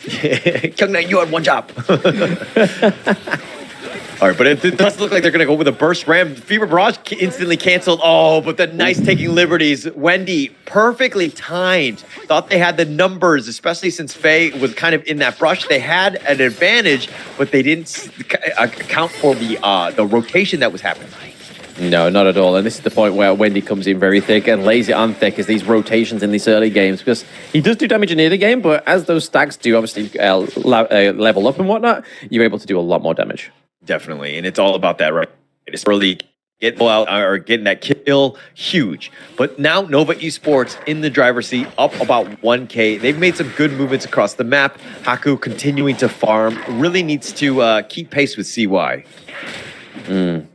Kyung-Nine, you had one job. All right, but it does look like they're going to go with a burst ram. Fever Barrage instantly canceled. Oh, but the nice taking liberties. Wendy, perfectly timed. Thought they had the numbers, especially since Faye was kind of in that brush. They had an advantage, but they didn't account for the rotation that was happening. No, not at all. And this is the point where Wendy comes in very thick and lays it on thick as these rotations in these early games, because he does do damage in the early game, but as those stacks do obviously level up and whatnot, you're able to do a lot more damage. Definitely, and it's all about that, right? It's early, get out or getting that kill, huge. But now Nova Esports in the driver's seat, up about 1K. They've made some good movements across the map. HoK continuing to farm, really needs to keep pace with CY.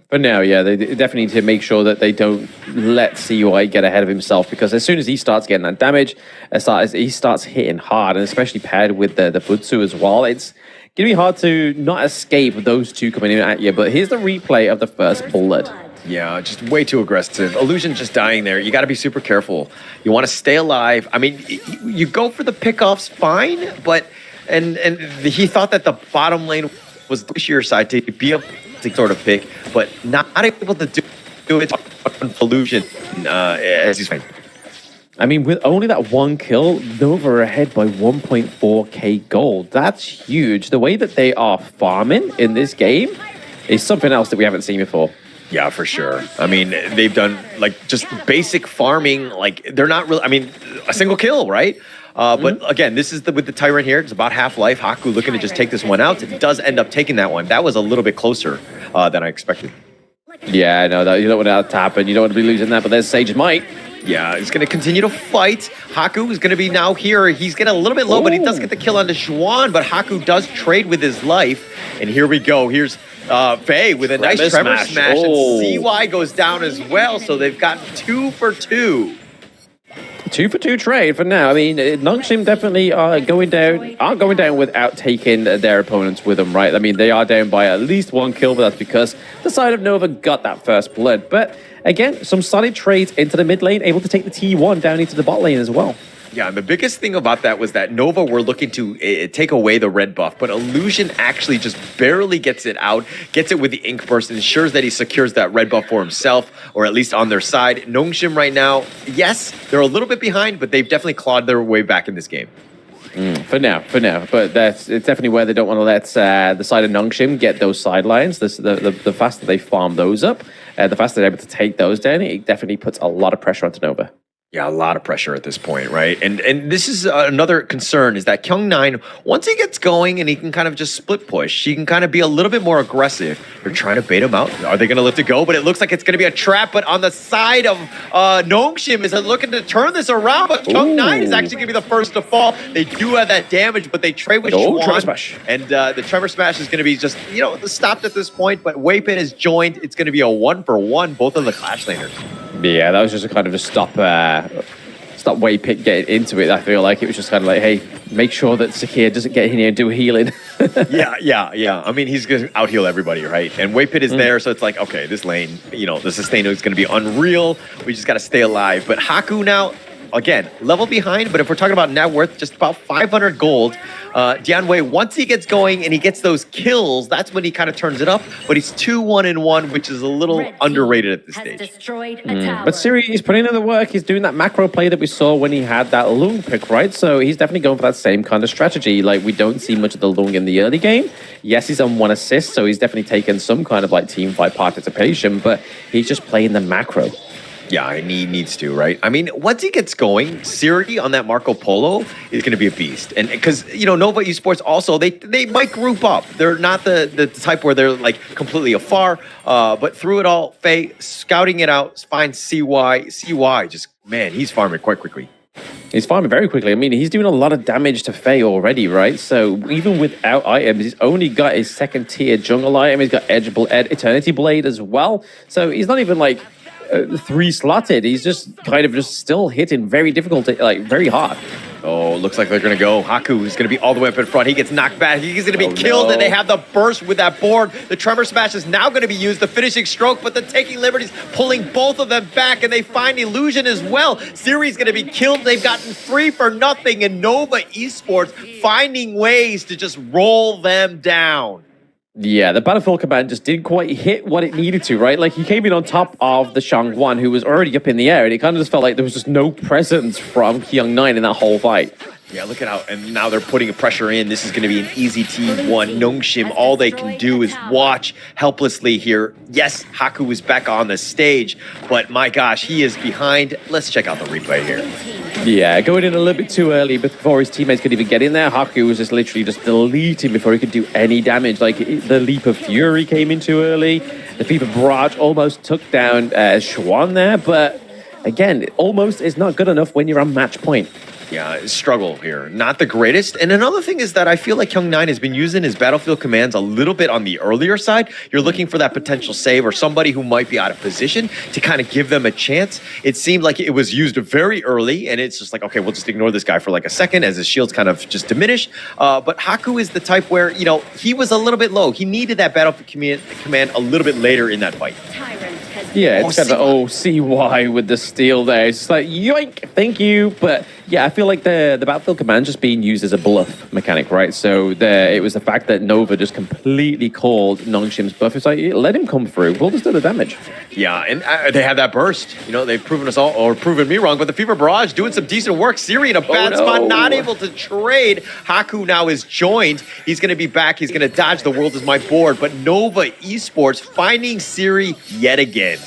But now, yeah, they definitely need to make sure that they don't let CY get ahead of himself, because as soon as he starts getting that damage, as he starts hitting hard, and especially paired with the Butsu as well, it's going to be hard to not escape those two coming in at you. But here's the replay of the first blood. Yeah, just way too aggressive. Illusion just dying there. You got to be super careful. You want to stay alive. I mean, you go for the pickoffs, fine, but and he thought that the bottom lane was the sheer side to be able to sort of pick, but not able to do it on Illusion as he's fine. I mean, with only that one kill, Nova are ahead by 1.4k gold. That's huge. The way that they are farming in this game is something else that we haven't seen before. Yeah, for sure. I mean, they've done like just basic farming. Like they're not really, I mean, a single kill, right? But again, this is with the Tyrant here. It's about half-life. HoK looking to just take this one out. It does end up taking that one. That was a little bit closer than I expected. Yeah, I know that. You don't want to tap and you don't want to be losing that, but there's Sage's Might. Yeah, he's going to continue to fight. HoK is going to be now here. He's getting a little bit low, but he does get the kill onto Xuan, but HoK does trade with his life. And here we go. Here's Faye with a nice Tremor Smash. And CY goes down as well, so they've got 2 for 2. 2 for 2 trade for now. I mean, Nongshim definitely aren't going down without taking their opponents with them, right? I mean, they are down by at least 1 kill, but that's because the side of Nova got that first blood. But again, some solid trades into the mid lane, able to take the T1 down into the bot lane as well. Yeah, and the biggest thing about that was that Nova were looking to take away the red buff, but Illusion actually just barely gets it out, gets it with the Ink Burst, and ensures that he secures that red buff for himself, or at least on their side. Nongshim right now, yes, they're a little bit behind, but they've definitely clawed their way back in this game. For now. But it's definitely where they don't want to let the side of Nongshim get those sidelines. The faster they farm those up, the faster they're able to take those down, it definitely puts a lot of pressure onto Nova. Yeah, a lot of pressure at this point, right? And this is another concern, is that Kyung-Nine, once he gets going and he can kind of just split push, he can kind of be a little bit more aggressive. They're trying to bait him out. Are they going to let it go? But it looks like it's going to be a trap. But on the side of Nongshim is looking to turn this around. But Kyung-Nine is actually going to be the first to fall. They do have that damage, but they trade with Xuan. Tremor Smash. And the Tremor Smash is going to be just, stopped at this point. But Waypin is joined. It's going to be a 1-for-1, both of the Clash laners. Yeah, that was just a kind of a stop Waypit getting into it. I feel like it was just kind of like, hey, make sure that Sakir doesn't get in here and do a healing. Yeah. I mean, he's going to out-heal everybody, right? And Waypit is there, so it's like, okay, this lane, the sustainer is going to be unreal. We just got to stay alive. But HoK now, again, level behind, but if we're talking about net worth, just about 500 gold. Dianwei, once he gets going and he gets those kills, that's when he kind of turns it up. But he's 2-1-1, which is a little underrated at this stage. But Siri, he's putting in the work. He's doing that macro play that we saw when he had that Lung pick, right? So he's definitely going for that same kind of strategy. Like, we don't see much of the Lung in the early game. Yes, he's on 1 assist, so he's definitely taken some kind of like team fight participation, but he's just playing the macro. Yeah, and he needs to, right? I mean, once he gets going, Siri on that Marco Polo is going to be a beast. And because, Nova Esports also, they might group up. They're not the type where they're like completely afar. But through it all, Faye scouting it out, finds CY. CY just, man, he's farming quite quickly. He's farming very quickly. I mean, he's doing a lot of damage to Faye already, right? So even without items, he's only got his 2nd tier jungle item. He's got Eternity Blade as well. So he's not even like 3 slotted. He's just kind of just still hitting very difficult, like very hard. Oh, looks like they're going to go. HoK is going to be all the way up in front. He gets knocked back. He's going to be killed, and they have the burst with that board. The Tremor Smash is now going to be used, the finishing stroke, but the taking liberties, pulling both of them back, and they find Illusion as well. Siri's going to be killed. They've gotten 3 for nothing, and Nova Esports finding ways to just roll them down. Yeah, the Battlefield Command just didn't quite hit what it needed to, right? Like, he came in on top of the Shang1, who was already up in the air, and it kind of just felt like there was just no presence from Kyung9 in that whole fight. Yeah, look at how, and now they're putting a pressure in. This is going to be an easy T1. Nongshim, all they can do is watch helplessly here. Yes, HoK is back on the stage, but my gosh, he is behind. Let's check out the replay here. Yeah, going in a little bit too early before his teammates could even get in there. HoK was just literally just deleting before he could do any damage. Like, the Leap of Fury came in too early. The Fever Barrage almost took down Schwan there, but again, almost is not good enough when you're on match point. Yeah, struggle here. Not the greatest. And another thing is that I feel like Kyung9 has been using his battlefield commands a little bit on the earlier side. You're looking for that potential save or somebody who might be out of position to kind of give them a chance. It seemed like it was used very early, and it's just like, okay, we'll just ignore this guy for like a second as his shields kind of just diminish. But HoK is the type where, you know, he was a little bit low. He needed that battlefield command a little bit later in that fight. Yeah, it's kind of CY with the steal there. It's like, yoink, thank you. But yeah, I feel like the Battlefield Command just being used as a bluff mechanic, right? So it was the fact that Nova just completely called Nongshim's buff. It's like, let him come through. We'll just do the damage. Yeah, and they have that burst. You know, they've proven us all, or proven me wrong, but the Fever Barrage doing some decent work. Siri in a bad spot, not able to trade. HoK now is joined. He's going to be back. He's going to dodge the world is my board. But Nova Esports finding Siri yet again.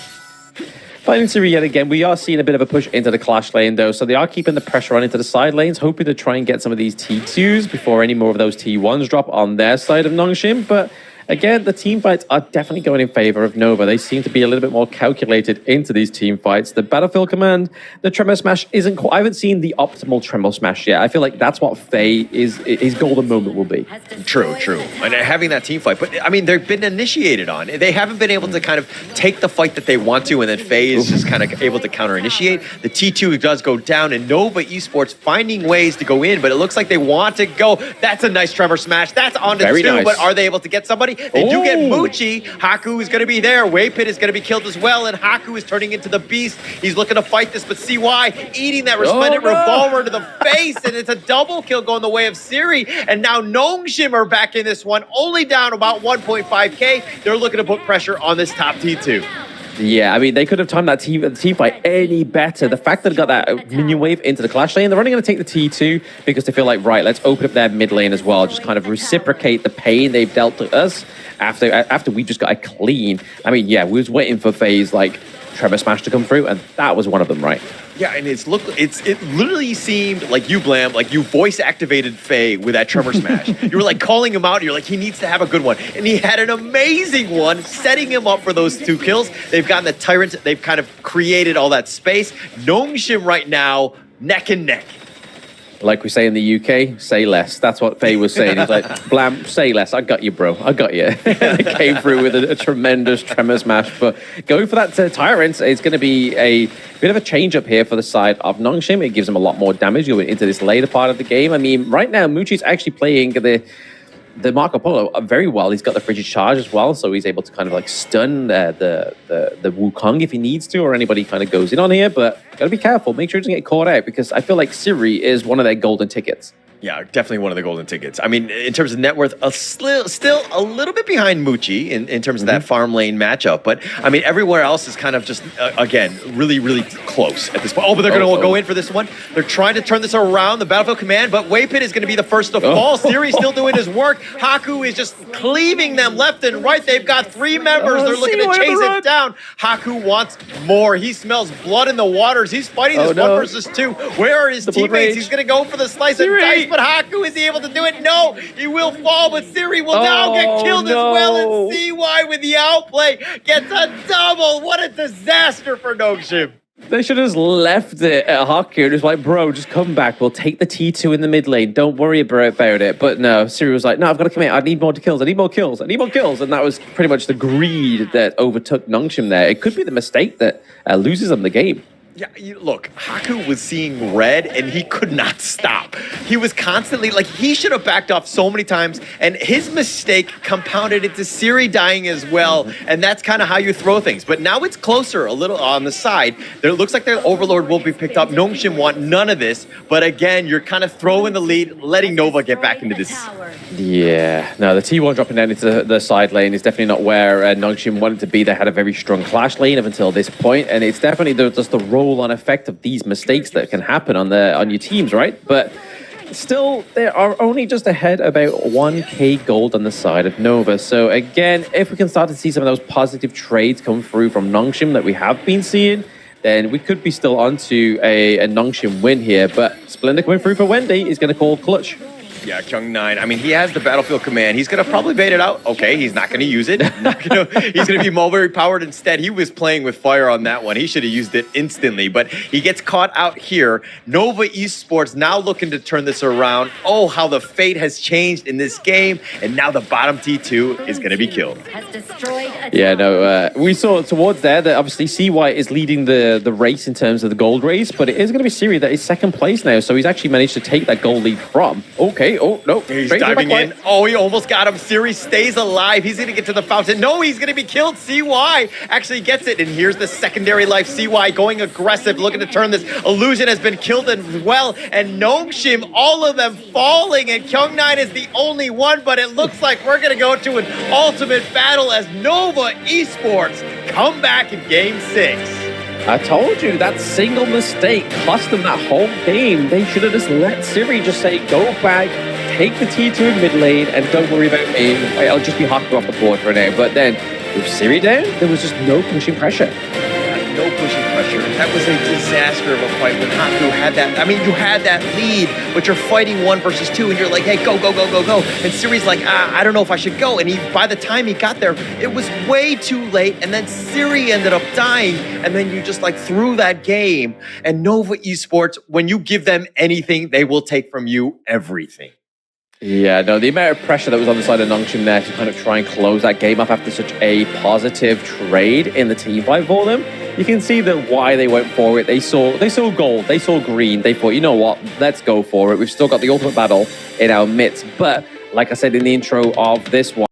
Finding Siri yet again, we are seeing a bit of a push into the clash lane, though, so they are keeping the pressure on into the side lanes, hoping to try and get some of these T2s before any more of those T1s drop on their side of Nongshim, but again, the team fights are definitely going in favor of Nova. They seem to be a little bit more calculated into these team fights. The Battlefield Command, the Tremor Smash isn't quite... I haven't seen the optimal Tremor Smash yet. I feel like that's what Faye is, his golden moment will be. True. And having that team fight. But, I mean, they've been initiated on. They haven't been able to kind of take the fight that they want to, and then Faye is just kind of able to counter-initiate. The T2 does go down, and Nova Esports finding ways to go in, but it looks like they want to go. That's a nice Tremor Smash. That's on to Very 2, nice. But are they able to get somebody? They do get Moochie. HoK is going to be there. Waypit is going to be killed as well, and HoK is turning into the beast. He's looking to fight this, but CY eating that resplendent revolver to the face, and it's a double kill going the way of Siri. And now Nongshim are back in this one, only down about 1.5K. They're looking to put pressure on this top T2. Yeah, I mean, they could have timed that team fight any better. The fact that they got that minion wave into the clash lane, they're only going to take the T2 because they feel like, right, let's open up their mid lane as well. Just kind of reciprocate the pain they've dealt to us after we just got a clean. I mean, yeah, we was waiting for Faye's, like, Tremor Smash to come through, and that was one of them, right? Yeah, and it literally seemed like you, Blam, like you voice activated Faye with that Tremor Smash. You were like calling him out, you're like, he needs to have a good one. And he had an amazing one, setting him up for those 2 kills. They've gotten the Tyrant, they've kind of created all that space. Nongshim right now, neck and neck. Like we say in the UK, say less. That's what Faye was saying. He's like, Blam, say less. I got you, bro. I got you. It came through with a tremendous Tremor Smash. But going for that Tyrant is going to be a bit of a change up here for the side of Nongshim. It gives him a lot more damage going into this later part of the game. I mean, right now, Moochie's actually playing the Marco Polo very well. He's got the Frigid Charge as well, so he's able to kind of like stun the Wukong if he needs to, or anybody kind of goes in on here. But gotta be careful. Make sure he doesn't get caught out, because I feel like Siri is one of their golden tickets. Yeah, definitely one of the golden tickets. I mean, in terms of net worth, still a little bit behind Moochie in terms of that farm lane matchup. But, I mean, everywhere else is kind of just, again, really, really close at this point. Oh, but they're going to go in for this one. They're trying to turn this around, the Battlefield Command, but Waypit is going to be the first to fall. Siri's still doing his work. HoK is just cleaving them left and right. They've got 3 members. They're looking to chase it down. HoK wants more. He smells blood in the waters. He's fighting this 1 versus 2. Where are his teammates? He's going to go for the slice of dice. But HoK, is he able to do it? No, he will fall, but Siri will now get killed as well, and CY with the outplay gets a double. What a disaster for Nongshim. They should have just left it at HoK and just like, bro, just come back. We'll take the T2 in the mid lane. Don't worry about it. But no, Siri was like, no, I've got to commit. I need more kills. I need more kills. I need more kills. And that was pretty much the greed that overtook Nongshim there. It could be the mistake that loses them the game. Yeah, look, Haku was seeing red and he could not stop. He was constantly, like, he should have backed off so many times, and his mistake compounded into Siri dying as well, and that's kind of how you throw things. But now it's closer, a little on the side. There looks like their Overlord will be picked up. Nongshim want none of this, but again, you're kind of throwing the lead, letting Nova get back into this. Yeah, no, the T1 dropping down into the side lane is definitely not where Nongshim wanted to be. They had a very strong clash lane up until this point, and it's definitely just the roll-on effect of these mistakes that can happen on your teams, right? But still, they are only just ahead about 1k gold on the side of Nova. So again, if we can start to see some of those positive trades come through from Nongshim that we have been seeing, then we could be still onto a Nongshim win here. But Splendor coming through for Wendy is going to call clutch. Yeah, Kyung9. I mean, he has the battlefield command. He's going to probably bait it out. Okay, he's not going to use it. He's going to be mulberry powered instead. He was playing with fire on that one. He should have used it instantly, but he gets caught out here. Nova Esports now looking to turn this around. Oh, how the fate has changed in this game, and now the bottom T2 is going to be killed. Yeah, no, we saw towards there that obviously CY is leading the race in terms of the gold race, but it is going to be Siri that is second place now, so he's actually managed to take that gold lead from. Okay. Oh, no. He's diving in. Oh, he almost got him. Siri stays alive. He's going to get to the fountain. No, he's going to be killed. CY actually gets it. And here's the secondary life. CY going aggressive, looking to turn this. Illusion has been killed as well. And Nongshim, all of them falling. And Kyung9 is the only one. But it looks like we're going to go to an ultimate battle as Nova Esports come back in Game 6. I told you, that single mistake cost them that whole game. They should have just let Siri just say, go back, take the T2 in mid lane, and don't worry about me. I'll just be hopping off the board for now. But then, with Siri down, there was just no pushing pressure. No pushing pressure. That was a disaster of a fight when Haku had that. I mean, you had that lead, but you're fighting 1 versus 2, and you're like, hey, go, go, go, go, go. And Siri's like, I don't know if I should go. And by the time he got there, it was way too late. And then Siri ended up dying. And then you just like threw that game. And Nova Esports, when you give them anything, they will take from you everything. Yeah, no, the amount of pressure that was on the side of Nongshim there to kind of try and close that game off after such a positive trade in the team fight for them, you can see that why they went for it. They saw gold, they saw green, they thought, you know what, let's go for it. We've still got the ultimate battle in our midst. But like I said in the intro of this one,